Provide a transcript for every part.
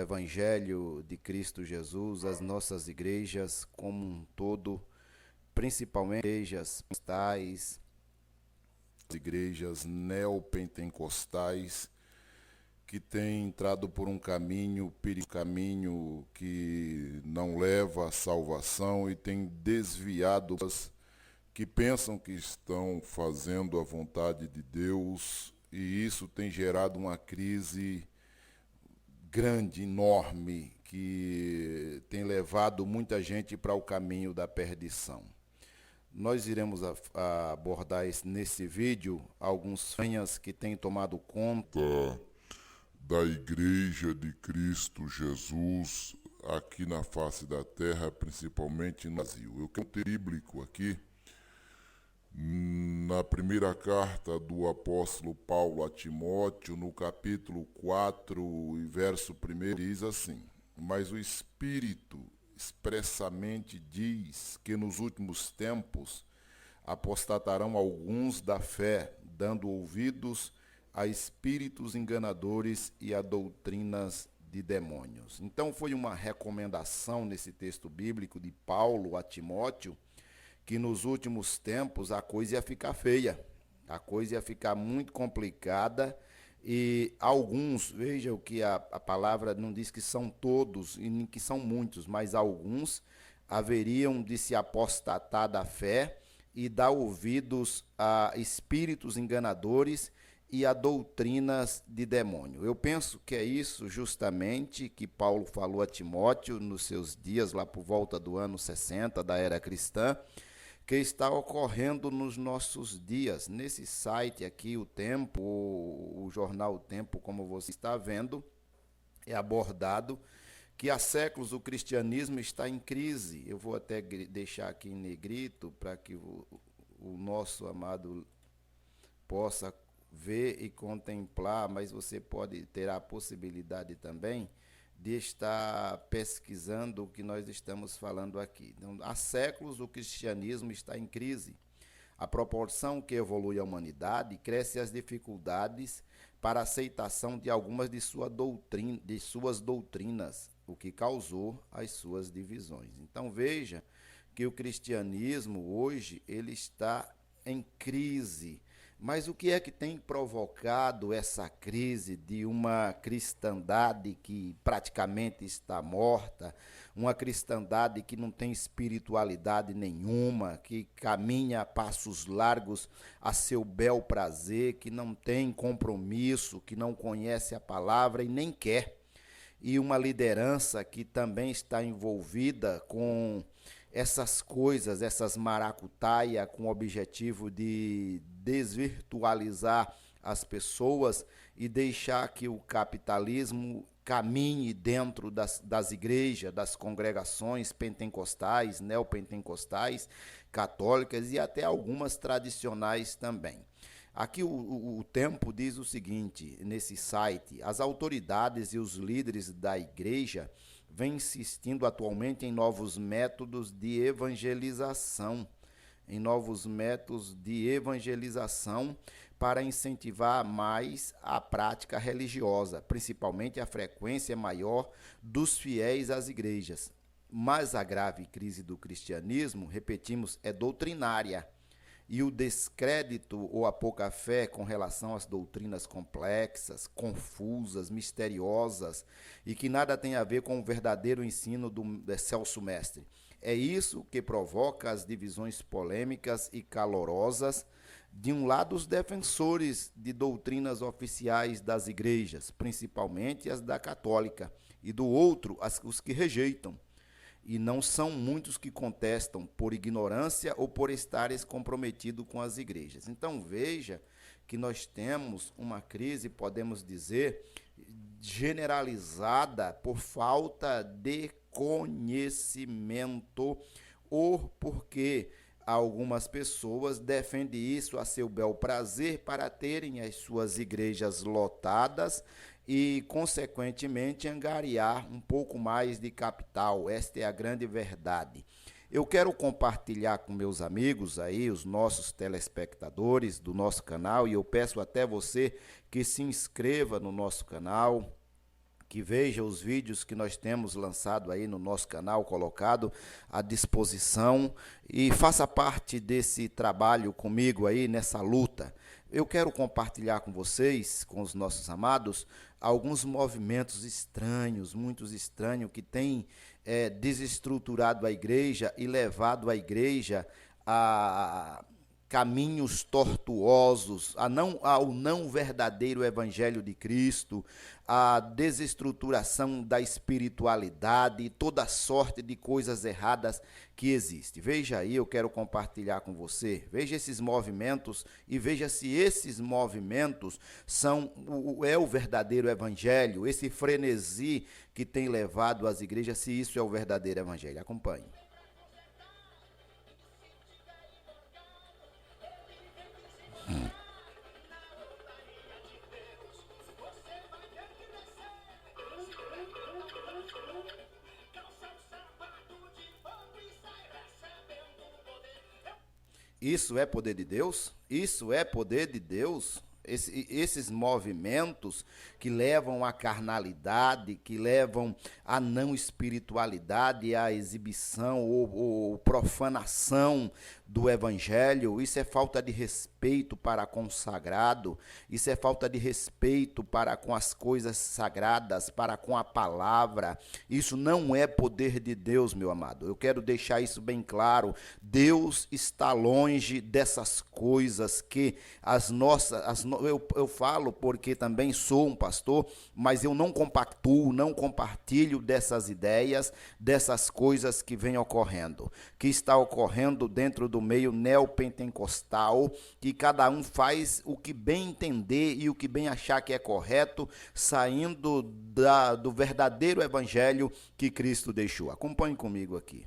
Evangelho de Cristo Jesus, as nossas igrejas como um todo, principalmente igrejas pentecostais, igrejas neopentecostais, que têm entrado por um caminho que não leva à salvação e têm desviado as que pensam que estão fazendo a vontade de Deus, e isso tem gerado uma crise grande, enorme, que tem levado muita gente para o caminho da perdição. Nós iremos abordar nesse vídeo alguns fanhas que têm tomado conta da Igreja de Cristo Jesus aqui na face da terra, principalmente no Brasil. Eu quero um texto bíblico aqui, na primeira carta do apóstolo Paulo a Timóteo, no capítulo 4 e verso 1, diz assim: mas o Espírito expressamente diz que nos últimos tempos apostatarão alguns da fé, dando ouvidos a espíritos enganadores e a doutrinas de demônios. Então foi uma recomendação nesse texto bíblico de Paulo a Timóteo que nos últimos tempos a coisa ia ficar feia, a coisa ia ficar muito complicada, e alguns, veja o que a palavra não diz que são todos e nem que são muitos, mas alguns haveriam de se apostatar da fé e dar ouvidos a espíritos enganadores e a doutrinas de demônio. Eu penso que é isso justamente que Paulo falou a Timóteo nos seus dias, lá por volta do ano 60 da era cristã, que está ocorrendo nos nossos dias. Nesse site aqui, o Tempo, o jornal O Tempo, como você está vendo, é abordado que há séculos o cristianismo está em crise. Eu vou até deixar aqui em negrito para que o nosso amado possa ver e contemplar, mas você pode ter a possibilidade também de estar pesquisando o que nós estamos falando aqui. Então, há séculos o cristianismo está em crise. À proporção que evolui a humanidade, crescem as dificuldades para a aceitação de algumas de suas doutrinas, o que causou as suas divisões. Então veja que o cristianismo hoje ele está em crise. Mas o que é que tem provocado essa crise de uma cristandade que praticamente está morta, uma cristandade que não tem espiritualidade nenhuma, que caminha a passos largos a seu bel prazer, que não tem compromisso, que não conhece a palavra e nem quer, e uma liderança que também está envolvida com essas coisas, essas maracutaia, com o objetivo de desvirtualizar as pessoas e deixar que o capitalismo caminhe dentro das igrejas, das congregações pentecostais, neopentecostais, católicas e até algumas tradicionais também. Aqui o Tempo diz o seguinte, nesse site: as autoridades e os líderes da igreja vêm insistindo atualmente em novos métodos de evangelização, para incentivar mais a prática religiosa, principalmente a frequência maior dos fiéis às igrejas. Mas a grave crise do cristianismo, repetimos, é doutrinária. E o descrédito ou a pouca fé com relação às doutrinas complexas, confusas, misteriosas e que nada tem a ver com o verdadeiro ensino do Celso Mestre. É isso que provoca as divisões polêmicas e calorosas. De um lado, os defensores de doutrinas oficiais das igrejas, principalmente as da católica, e do outro, os que rejeitam. E não são muitos que contestam por ignorância ou por estarem comprometidos com as igrejas. Então veja que nós temos uma crise, podemos dizer, generalizada por falta de conhecimento ou porque algumas pessoas defendem isso a seu bel prazer para terem as suas igrejas lotadas e, consequentemente, angariar um pouco mais de capital. Esta é a grande verdade. Eu quero compartilhar com meus amigos aí, os nossos telespectadores do nosso canal, e eu peço até você que se inscreva no nosso canal, que veja os vídeos que nós temos lançado aí no nosso canal, colocado à disposição, e faça parte desse trabalho comigo aí nessa luta. Eu quero compartilhar com vocês, com os nossos amados, alguns movimentos estranhos, muito estranhos, que têm desestruturado a igreja e levado a igreja a caminhos tortuosos, ao não verdadeiro evangelho de Cristo, a desestruturação da espiritualidade e toda sorte de coisas erradas que existe. Veja aí, eu quero compartilhar com você. Veja esses movimentos e veja se esses movimentos é o verdadeiro evangelho, esse frenesi que tem levado as igrejas, se isso é o verdadeiro evangelho. Acompanhe. Isso é poder de Deus? Isso é poder de Deus? Esses movimentos que levam à carnalidade, que levam à não espiritualidade, à exibição ou profanação do evangelho, isso é falta de respeito para com o sagrado, isso é falta de respeito para com as coisas sagradas, para com a palavra. Isso não é poder de Deus, meu amado. Eu quero deixar isso bem claro. Deus está longe dessas coisas que eu falo porque também sou um pastor, mas eu não compactuo, não compartilho dessas ideias, dessas coisas que vêm ocorrendo, que está ocorrendo dentro do meio neopentecostal, que cada um faz o que bem entender e o que bem achar que é correto, saindo do verdadeiro evangelho que Cristo deixou. Acompanhe comigo aqui.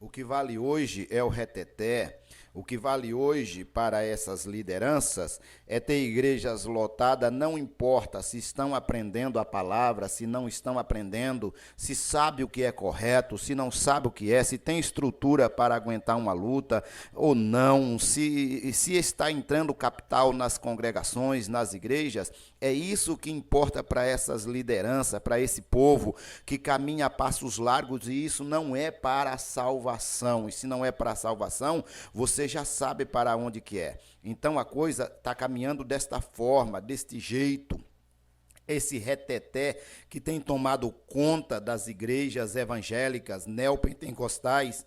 O que vale hoje é o reteté. O que vale hoje para essas lideranças é ter igrejas lotadas, não importa se estão aprendendo a palavra, se não estão aprendendo, se sabe o que é correto, se não sabe o que é, se tem estrutura para aguentar uma luta ou não, se está entrando capital nas congregações, nas igrejas. É isso que importa para essas lideranças, para esse povo que caminha a passos largos, e isso não é para a salvação. E se não é para a salvação, você já sabe para onde que é. Então a coisa está caminhando desta forma, deste jeito. Esse reteté que tem tomado conta das igrejas evangélicas, neopentecostais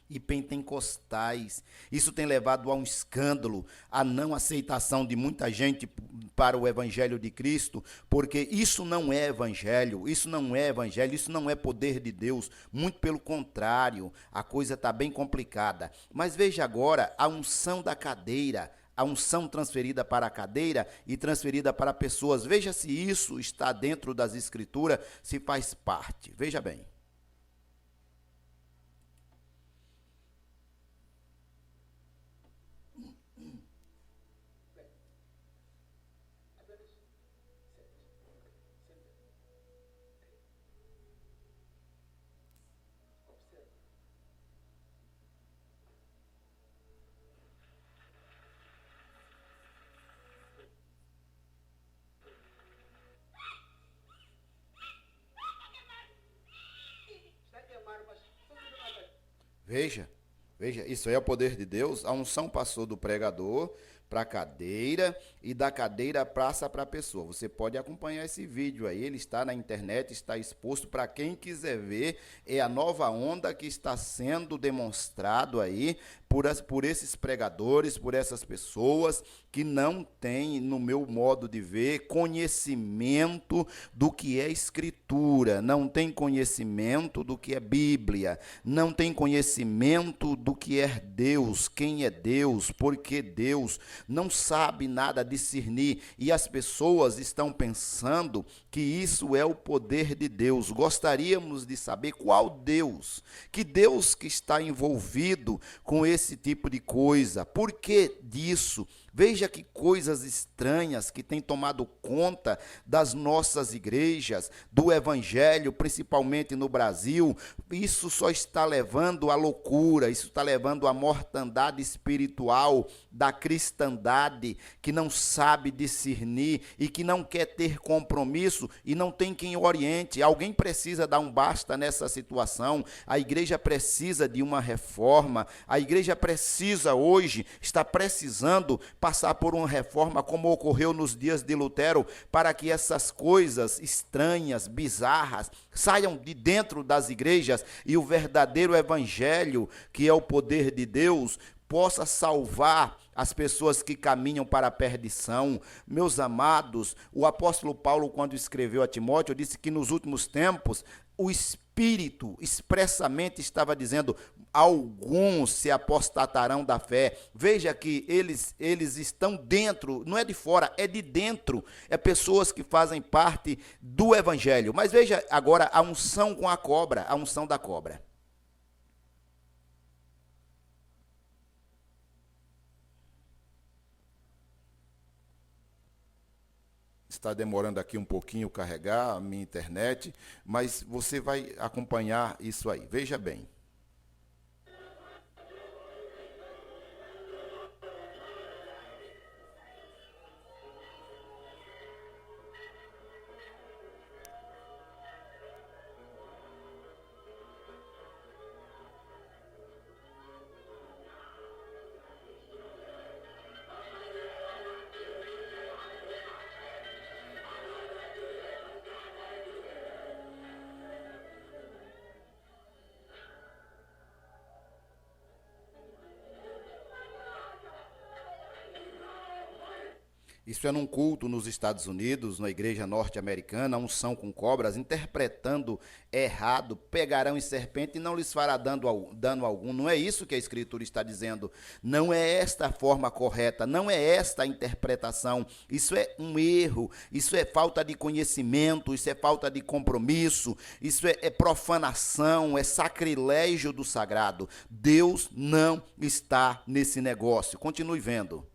e pentecostais. Isso tem levado a um escândalo, a não aceitação de muita gente para o evangelho de Cristo, porque isso não é evangelho, isso não é poder de Deus, muito pelo contrário, a coisa está bem complicada. Mas veja agora a unção da cadeira, a unção transferida para a cadeira e transferida para pessoas. Veja se isso está dentro das Escrituras, se faz parte. Veja bem. Veja, isso é o poder de Deus. A unção passou do pregador para a cadeira e da cadeira passa para a pessoa. Você pode acompanhar esse vídeo aí, ele está na internet, está exposto para quem quiser ver. É a nova onda que está sendo demonstrado aí por esses pregadores, por essas pessoas que não têm, no meu modo de ver, conhecimento do que é Escritura, não tem conhecimento do que é Bíblia, não tem conhecimento do que é Deus, quem é Deus, por que Deus, não sabe nada discernir, e as pessoas estão pensando que isso é o poder de Deus. Gostaríamos de saber qual Deus, que Deus que está envolvido com esse tipo de coisa, por que disso? Veja que coisas estranhas que têm tomado conta das nossas igrejas, do evangelho, principalmente no Brasil. Isso só está levando à loucura, isso está levando à mortandade espiritual da cristandade, que não sabe discernir e que não quer ter compromisso e não tem quem oriente. Alguém precisa dar um basta nessa situação. A igreja precisa de uma reforma. A igreja precisa hoje, está precisando passar por uma reforma como ocorreu nos dias de Lutero, para que essas coisas estranhas, bizarras, saiam de dentro das igrejas e o verdadeiro evangelho, que é o poder de Deus, possa salvar as pessoas que caminham para a perdição. Meus amados, o apóstolo Paulo, quando escreveu a Timóteo, disse que nos últimos tempos o Espírito expressamente estava dizendo: alguns se apostatarão da fé. Veja que eles estão dentro, não é de fora, é de dentro. É pessoas que fazem parte do evangelho. Mas veja agora a unção com a cobra, a unção da cobra. Está demorando aqui um pouquinho carregar a minha internet, mas você vai acompanhar isso aí. Veja bem. Isso é num culto nos Estados Unidos, na igreja norte-americana, a unção com cobras, interpretando errado, pegarão em serpente e não lhes fará dano algum. Não é isso que a Escritura está dizendo. Não é esta a forma correta, não é esta a interpretação. Isso é um erro, isso é falta de conhecimento, isso é falta de compromisso, isso é profanação, é sacrilégio do sagrado. Deus não está nesse negócio. Continue vendo.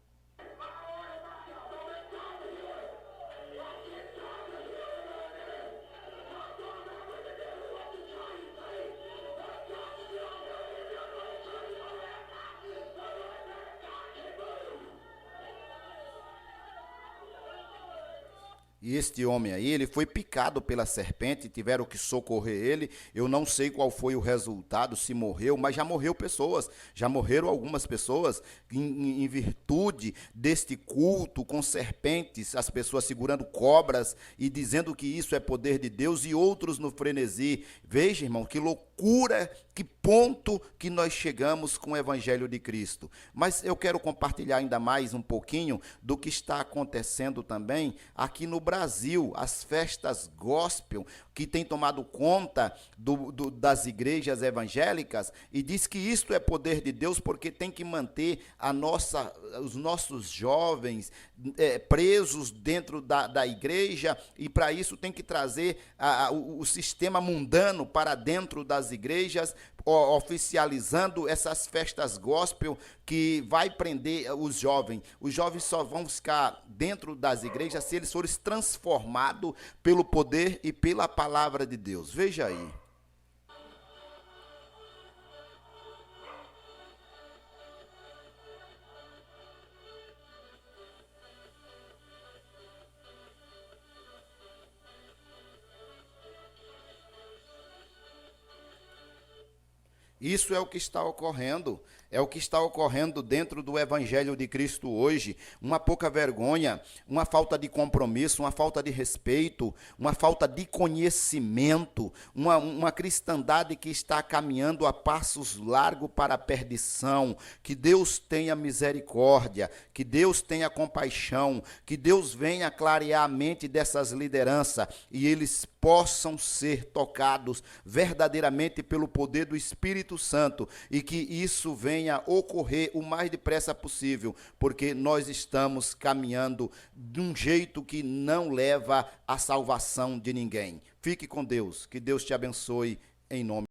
E este homem aí, ele foi picado pela serpente, tiveram que socorrer ele. Eu não sei qual foi o resultado, se morreu, mas já morreu pessoas, já morreram algumas pessoas em virtude deste culto com serpentes, as pessoas segurando cobras e dizendo que isso é poder de Deus, e outros no frenesi. Veja, irmão, que loucura, que ponto que nós chegamos com o evangelho de Cristo. Mas eu quero compartilhar ainda mais um pouquinho do que está acontecendo também aqui no Brasil, as festas gospel que têm tomado conta das igrejas evangélicas, e diz que isto é poder de Deus porque tem que manter os nossos jovens presos dentro da igreja, e para isso tem que trazer o sistema mundano para dentro das igrejas, oficializando essas festas gospel que vai prender os jovens. Os jovens só vão ficar dentro das igrejas se eles forem transformados pelo poder e pela palavra de Deus. Veja aí. Isso é o que está ocorrendo, é o que está ocorrendo dentro do Evangelho de Cristo hoje. Uma pouca vergonha, uma falta de compromisso, uma falta de respeito, uma falta de conhecimento, uma cristandade que está caminhando a passos largos para a perdição. Que Deus tenha misericórdia, que Deus tenha compaixão, que Deus venha clarear a mente dessas lideranças e eles possam ser tocados verdadeiramente pelo poder do Espírito Espírito Santo e que isso venha ocorrer o mais depressa possível, porque nós estamos caminhando de um jeito que não leva à salvação de ninguém. Fique com Deus, que Deus te abençoe em nome